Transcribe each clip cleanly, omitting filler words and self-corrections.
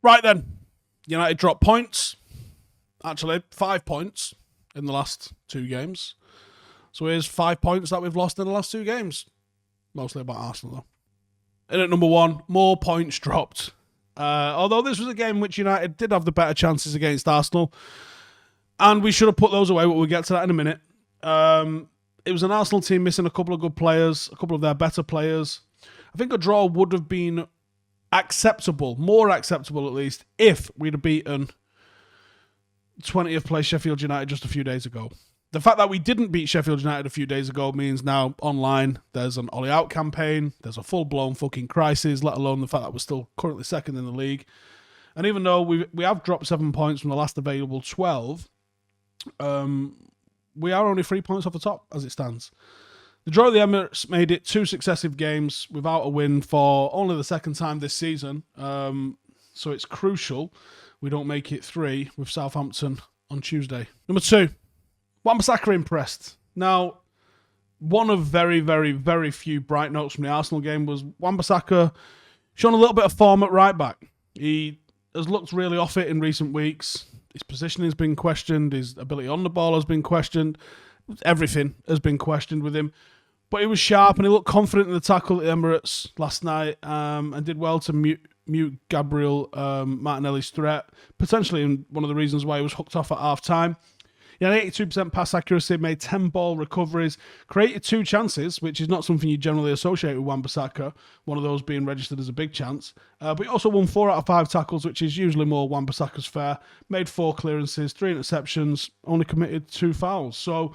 Right then, United dropped points. Actually, 5 points in the last 2 games. So here's 5 points that we've lost in the last 2 games. Mostly about Arsenal, though. And at number 1, more points dropped. Although this was a game which United did have the better chances against Arsenal. And we should have put those away, but we'll get to that in a minute. It was an Arsenal team missing a couple of good players, a couple of their better players. I think a draw would have been acceptable, more acceptable at least, if we'd have beaten 20th place Sheffield United just a few days ago. The fact that we didn't beat Sheffield United a few days ago means now online there's an Ollie out campaign, there's a full-blown fucking crisis, let alone the fact that we're still currently second in the league. And even though we have dropped 7 points from the last available 12, we are only 3 points off the top as it stands. The draw at the Emirates made it 2 successive games without a win for only the second time this season. So it's crucial we don't make it 3 with Southampton on Tuesday. Number 2, Wamba impressed. Now, one of very, very, very few bright notes from the Arsenal game was Wamba shown a little bit of form at right back. He has looked really off it in recent weeks. His positioning has been questioned. His ability on the ball has been questioned. Everything has been questioned with him. But he was sharp and he looked confident in the tackle at the Emirates last night and did well to mute Gabriel Martinelli's threat, potentially in one of the reasons why he was hooked off at half-time. He had 82% pass accuracy, made 10 ball recoveries, created 2 chances, which is not something you generally associate with Wan-Bissaka, one of those being registered as a big chance. But he also won 4 out of 5 tackles, which is usually more Wan-Bissaka's fare, made 4 clearances, 3 interceptions, only committed 2 fouls. So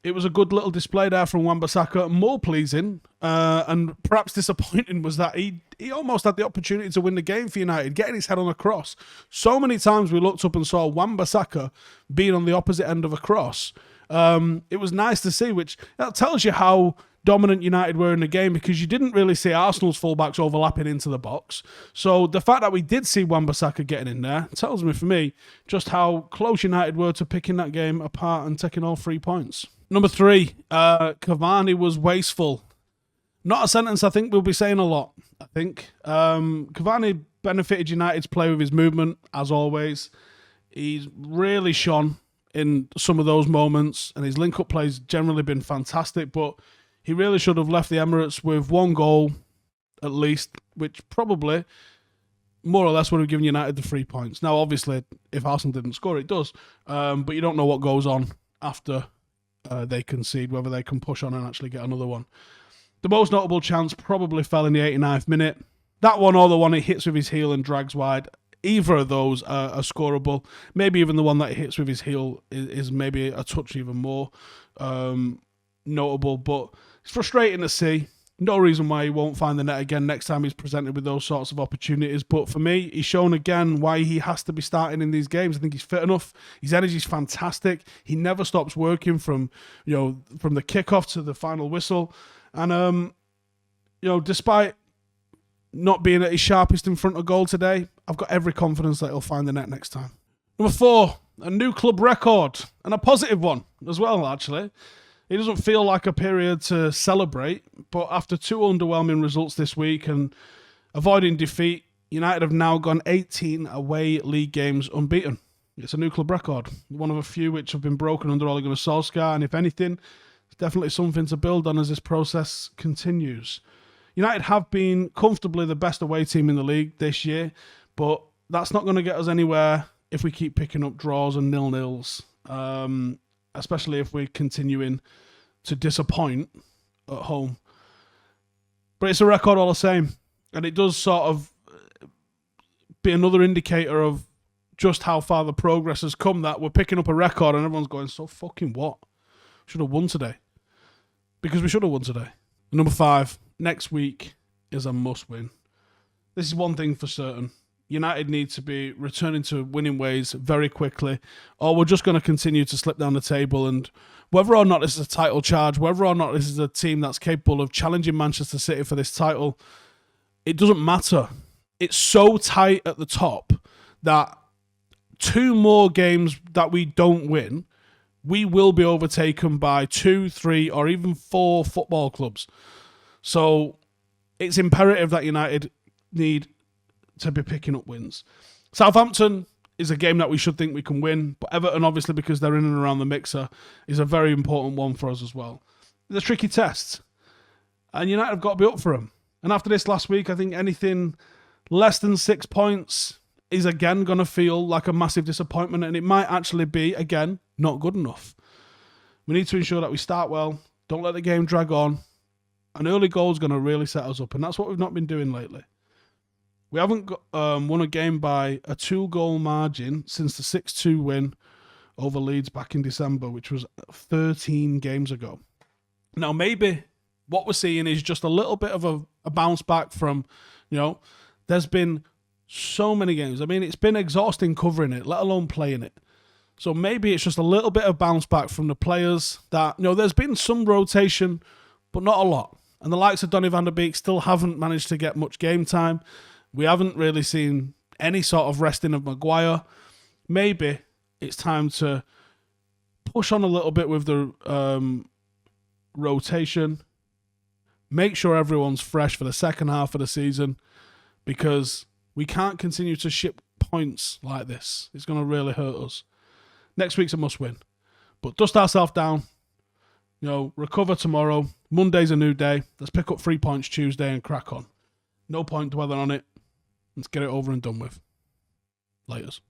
it was a good little display there from Wan-Bissaka. More pleasing and perhaps disappointing was that he almost had the opportunity to win the game for United, getting his head on a cross. So many times we looked up and saw Wan-Bissaka being on the opposite end of a cross. It was nice to see, which that tells you how dominant United were in the game, because you didn't really see Arsenal's fullbacks overlapping into the box. So the fact that we did see Wan-Bissaka getting in there tells me, for me, just how close United were to picking that game apart and taking all 3 points. Number 3, Cavani was wasteful. Not a sentence I think we'll be saying a lot, I think. Cavani benefited United's play with his movement, as always. He's really shone in some of those moments, and his link-up play's generally been fantastic, but he really should have left the Emirates with 1 goal, at least, which probably, more or less, would have given United the 3 points. Now, obviously, if Arsenal didn't score, it does. But you don't know what goes on after they concede, whether they can push on and actually get another one. The most notable chance probably fell in the 89th minute. That one or the one he hits with his heel and drags wide. Either of those are scoreable. Maybe even the one that he hits with his heel is maybe a touch even more notable. But it's frustrating to see. No reason why he won't find the net again next time he's presented with those sorts of opportunities. But for me, he's shown again why he has to be starting in these games. I think he's fit enough. His energy's fantastic. He never stops working from the kickoff to the final whistle. And despite not being at his sharpest in front of goal today, I've got every confidence that he'll find the net next time. Number 4, a new club record, and a positive one as well, actually. It doesn't feel like a period to celebrate, but after 2 underwhelming results this week and avoiding defeat, United have now gone 18 away league games unbeaten. It's a new club record, one of a few which have been broken under Ole Gunnar Solskjaer, and if anything, it's definitely something to build on as this process continues. United have been comfortably the best away team in the league this year, but that's not going to get us anywhere if we keep picking up draws and nil-nils. Especially if we're continuing to disappoint at home. But it's a record all the same. And it does sort of be another indicator of just how far the progress has come, that we're picking up a record and everyone's going, so fucking what? Should have won today. Because we should have won today. Number 5, next week is a must-win. This is one thing for certain. United need to be returning to winning ways very quickly, or we're just going to continue to slip down the table. And whether or not this is a title charge, whether or not this is a team that's capable of challenging Manchester City for this title, it doesn't matter. It's so tight at the top that 2 more games that we don't win, we will be overtaken by 2, 3, or even 4 football clubs. So it's imperative that United need to be picking up wins. Southampton is a game that we should think we can win, but Everton, obviously, because they're in and around the mixer, is a very important one for us as well. It's a tricky test, and United have got to be up for them. And after this last week, I think anything less than 6 points is again going to feel like a massive disappointment, and it might actually be, again, not good enough. We need to ensure that we start well, don't let the game drag on. An early goal is going to really set us up, and that's what we've not been doing lately. We haven't won a game by a 2-goal margin since the 6-2 win over Leeds back in December, which was 13 games ago. Now, maybe what we're seeing is just a little bit of a bounce back from, there's been so many games. I mean, it's been exhausting covering it, let alone playing it. So maybe it's just a little bit of bounce back from the players that, there's been some rotation, but not a lot. And the likes of Donny van der Beek still haven't managed to get much game time. We haven't really seen any sort of resting of Maguire. Maybe it's time to push on a little bit with the rotation. Make sure everyone's fresh for the second half of the season, because we can't continue to ship points like this. It's going to really hurt us. Next week's a must-win. But dust ourselves down. Recover tomorrow. Monday's a new day. Let's pick up 3 points Tuesday and crack on. No point dwelling on it. Let's get it over and done with. Laters.